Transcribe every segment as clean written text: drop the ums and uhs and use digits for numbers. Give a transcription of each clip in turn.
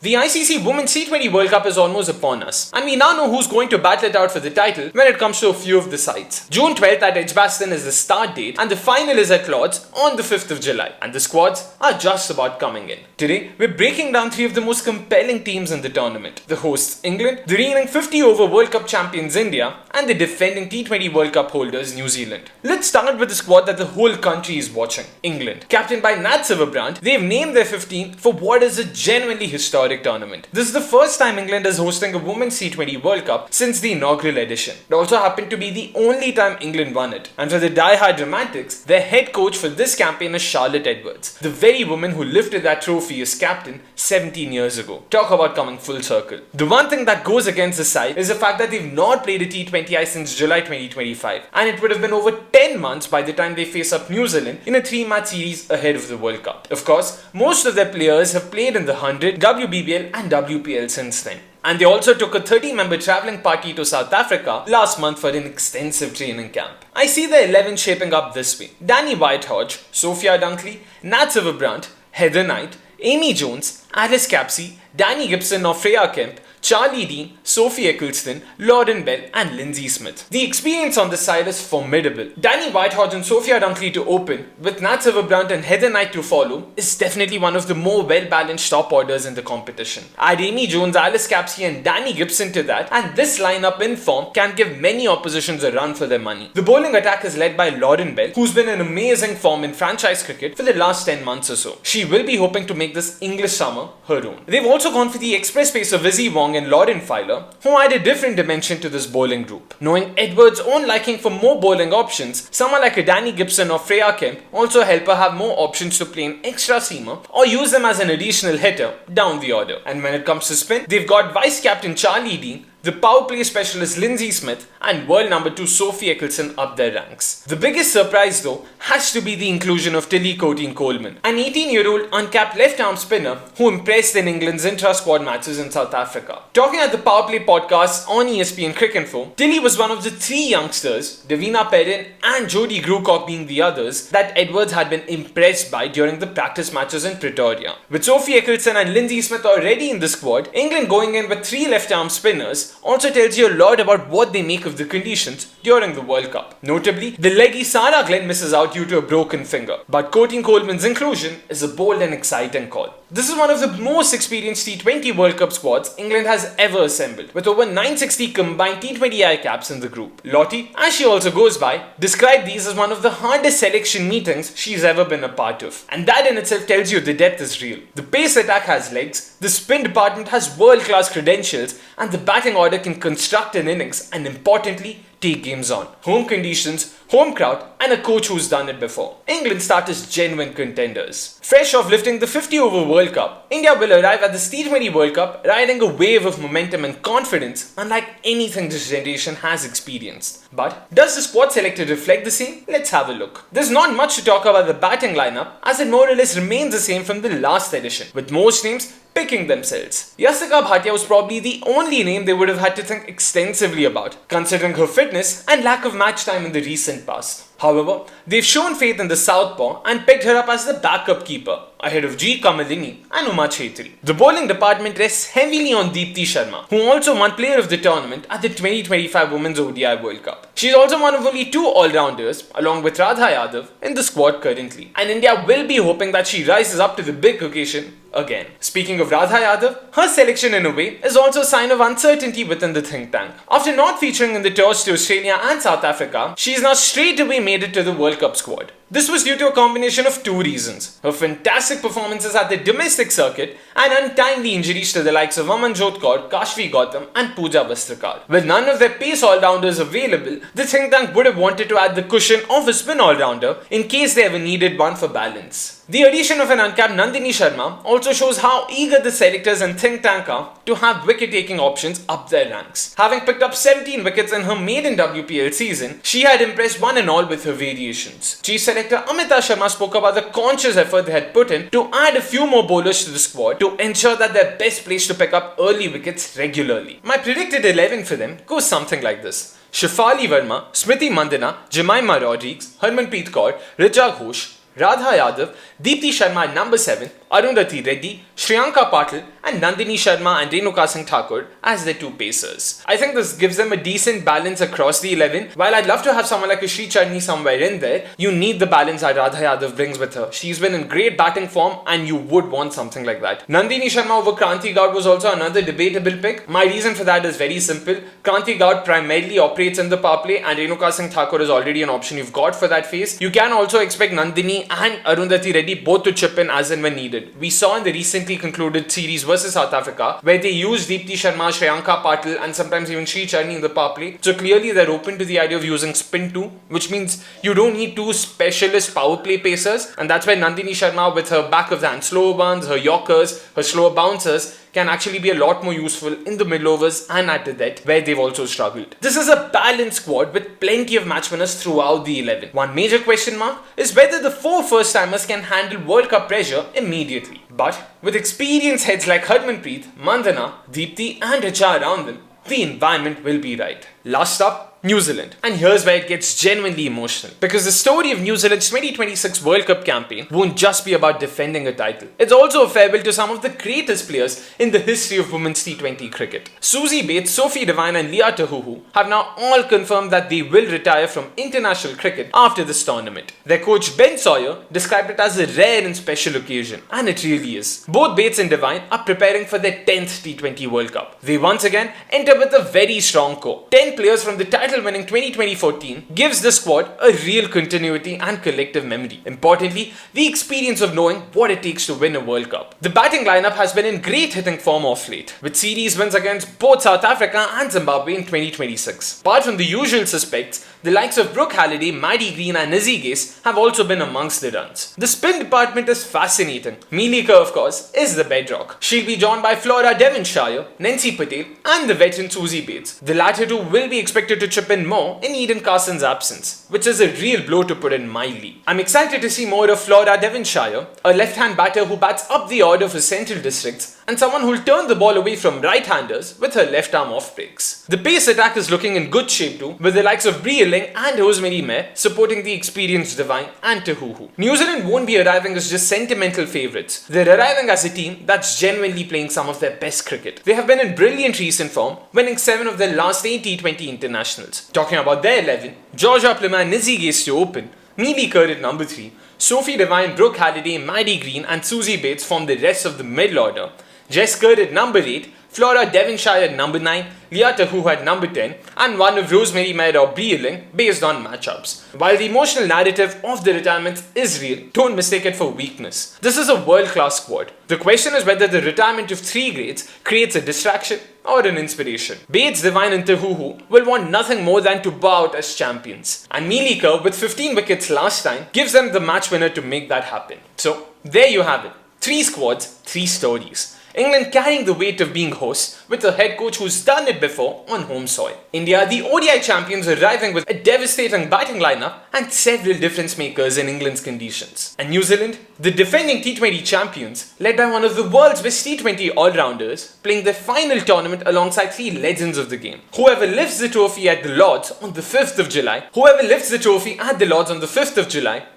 The ICC Women's T20 World Cup is almost upon us, and we now know who's going to battle it out for the title when it comes to a few of the sides. June 12th at Edgbaston is the start date, and the final is at Lord's on the 5th of July, and the squads are just about coming in. Today, we're breaking down three of the most compelling teams in the tournament. The hosts England, the reigning 50-over World Cup champions India, and the defending T20 World Cup holders New Zealand. Let's start with the squad that the whole country is watching. England. Captained by Nat Sciver-Brunt, they've named their 15 for what is a genuinely historic tournament. This is the first time England is hosting a Women's T20 World Cup since the inaugural edition. It also happened to be the only time England won it. And for the die-hard romantics, their head coach for this campaign is Charlotte Edwards, the very woman who lifted that trophy as captain 17 years ago. Talk about coming full circle. The one thing that goes against the side is the fact that they've not played a T20I since July 2025, and it would have been over 10 months by the time they face up New Zealand in a 3-match series ahead of the World Cup. Of course, most of their players have played in the 100, WBBL and WPL since then. And they also took a 30-member travelling party to South Africa last month for an extensive training camp. I see the 11 shaping up this way: Danny Whitehodge, Sophia Dunkley, Nat Sciver-Brunt, Heather Knight, Amy Jones, Alice Capsey, Danny Gibson or Freya Kemp, Charlie Dean, Sophie Eccleston, Lauren Bell and Lindsay Smith. The experience on this side is formidable. Danny Whitehodge and Sophia Dunkley to open, with Nat Sciver-Brunt and Heather Knight to follow, is definitely one of the more well-balanced top orders in the competition. Add Amy Jones, Alice Capsey and Danny Gibson to that, and this lineup in form can give many oppositions a run for their money. The bowling attack is led by Lauren Bell, who's been in amazing form in franchise cricket for the last 10 months or so. She will be hoping to make this English summer her own. They've also gone for the express pace of Izzy Wong and Lauren Filer, who add a different dimension to this bowling group. Knowing Edwards' own liking for more bowling options, someone like a Danny Gibson or Freya Kemp also help her have more options to play an extra seamer or use them as an additional hitter down the order. And when it comes to spin, they've got vice captain Charlie Dean, the power play specialist Lindsay Smith and world number 2 Sophie Eccleston up their ranks. The biggest surprise though has to be the inclusion of Tilly Coleman, an 18-year-old uncapped left-arm spinner who impressed in England's intra-squad matches in South Africa. Talking at the Power Play podcast on ESPN Cricinfo, Tilly was one of the 3 youngsters, Davina Perrin and Jodie Grucock being the others, that Edwards had been impressed by during the practice matches in Pretoria. With Sophie Eccleston and Lindsay Smith already in the squad, England going in with 3 left-arm spinners also tells you a lot about what they make of the conditions during the World Cup. Notably, the leggy Sarah Glenn misses out due to a broken finger, but Coleman's inclusion is a bold and exciting call. This is one of the most experienced T20 World Cup squads England has ever assembled, with over 960 combined T20I caps in the group. Lottie, as she also goes by, described these as one of the hardest selection meetings she's ever been a part of. And that in itself tells you the depth is real. The pace attack has legs, the spin department has world-class credentials, and the batting order can construct an innings and importantly, take games on. Home conditions, home crowd, and a coach who's done it before. England start as genuine contenders. Fresh off lifting the 50-over World Cup, India will arrive at this T20 World Cup riding a wave of momentum and confidence unlike anything this generation has experienced. But does the squad selected reflect the same? Let's have a look. There's not much to talk about the batting lineup as it more or less remains the same from the last edition, with most names picking themselves. Yastika Bhatia was probably the only name they would have had to think extensively about, considering her fitness and lack of match time in the recent past. However, they've shown faith in the southpaw and picked her up as the backup keeper, ahead of G. Kamalini and Uma Chhetri. The bowling department rests heavily on Deepti Sharma, who also won Player of the Tournament at the 2025 Women's ODI World Cup. She's also one of only 2 all-rounders, along with Radha Yadav, in the squad currently, and India will be hoping that she rises up to the big occasion again. Speaking of Radha Yadav, her selection in a way is also a sign of uncertainty within the think tank. After not featuring in the tours to Australia and South Africa, she's now straight away made it to the World Cup squad. This was due to a combination of 2 reasons: her fantastic performances at the domestic circuit and untimely injuries to the likes of Amanjot Kaur, Kashvi Gautam and Pooja Vastrakar. With none of their pace all-rounders available, the think tank would have wanted to add the cushion of a spin all-rounder in case they ever needed one for balance. The addition of an uncapped Nandini Sharma also shows how eager the selectors and think tank are to have wicket-taking options up their ranks. Having picked up 17 wickets in her maiden WPL season, she had impressed one and all with her variations. Chief Selector Amita Sharma spoke about the conscious effort they had put in to add a few more bowlers to the squad to ensure that they're best placed to pick up early wickets regularly. My predicted 11 for them goes something like this: Shafali Verma, Smriti Mandana, Jemimah Rodrigues, Harmanpreet Kaur, Richa Ghosh, Radha Yadav, Deepti Sharma at number 7, Arundhati Reddy, Shriyanka Patil and Nandini Sharma and Renuka Singh Thakur as their two pacers. I think this gives them a decent balance across the 11. While I'd love to have someone like a Sri Charni somewhere in there, you need the balance that Radha Yadav brings with her. She's been in great batting form and you would want something like that. Nandini Sharma over Kranti Gaud was also another debatable pick. My reason for that is very simple. Kranti Gaud primarily operates in the power play and Renuka Singh Thakur is already an option you've got for that phase. You can also expect Nandini and Arundhati Reddy both to chip in as and when needed. We saw in the recently concluded series versus South Africa where they used Deepti Sharma, Shriyanka Patil and sometimes even Sri Charni in the power play. So clearly they're open to the idea of using spin too, which means you don't need two specialist power play pacers, and that's why Nandini Sharma with her back of the hand slower burns, her yorkers, her slower bouncers can actually be a lot more useful in the middle overs and at the death where they've also struggled. This is a balanced squad with plenty of match winners throughout the 11. One major question mark is whether the four first-timers can handle World Cup pressure immediately. But with experienced heads like Harmanpreet, Mandana, Deepti and Richa around them, the environment will be right. Last up, New Zealand. And here's where it gets genuinely emotional. Because the story of New Zealand's 2026 World Cup campaign won't just be about defending a title. It's also a farewell to some of the greatest players in the history of women's T20 cricket. Susie Bates, Sophie Devine and Leah Tahuhu have now all confirmed that they will retire from international cricket after this tournament. Their coach Ben Sawyer described it as a rare and special occasion. And it really is. Both Bates and Devine are preparing for their 10th T20 World Cup. They once again enter with a very strong core. 10 players from the title-winning 2020-14 gives the squad a real continuity and collective memory. Importantly, the experience of knowing what it takes to win a World Cup. The batting lineup has been in great hitting form of late, with series wins against both South Africa and Zimbabwe in 2026. Apart from the usual suspects, the likes of Brooke Halliday, Maddie Green and Izzy Gase have also been amongst the runs. The spin department is fascinating. Melie Kerr, of course, is the bedrock. She'll be joined by Flora Devonshire, Nancy Patel and the veteran Susie Bates. The latter two will be expected to chip in more in Eden Carson's absence, which is a real blow to put in mildly. I'm excited to see more of Flora Devonshire, a left-hand batter who bats up the order for Central Districts and someone who'll turn the ball away from right-handers with her left arm off breaks. The pace attack is looking in good shape too, with the likes of Brie Ling and Rosemary Mayer supporting the experienced Devine and Tahuhu. New Zealand won't be arriving as just sentimental favourites. They're arriving as a team that's genuinely playing some of their best cricket. They have been in brilliant recent form, winning 7 of their last 8 T20 internationals. Talking about their 11, Georgia Plummer and Izzy Gase to open, Melie Kerr at number 3, Sophie Devine, Brooke Halliday, Maddie Green and Susie Bates form the rest of the middle order. Jess Kerr at number 8, Flora Devonshire at number 9, Leah Tahuhu at number 10 and one of Rosemary Mayer or Brie Ling based on matchups. While the emotional narrative of the retirement is real, don't mistake it for weakness. This is a world-class squad. The question is whether the retirement of 3 greats creates a distraction or an inspiration. Bates, Devine and Tahuhu will want nothing more than to bow out as champions. And Melie Kerr with 15 wickets last time gives them the match winner to make that happen. So there you have it. 3 squads, 3 stories. England carrying the weight of being hosts with a head coach who's done it before on home soil. India, the ODI champions, arriving with a devastating batting lineup and several difference makers in England's conditions. And New Zealand, the defending T20 champions, led by one of the world's best T20 all-rounders, playing their final tournament alongside 3 legends of the game. Whoever lifts the trophy at the Lords on the 5th of July,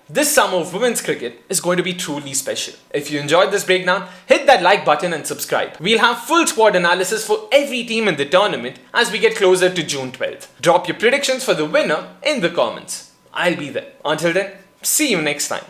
this summer of women's cricket is going to be truly special. If you enjoyed this breakdown, hit that like button and subscribe. We'll have full squad analysis for every team in the tournament as we get closer to June 12th. Drop your predictions for the winner in the comments. I'll be there. Until then, see you next time.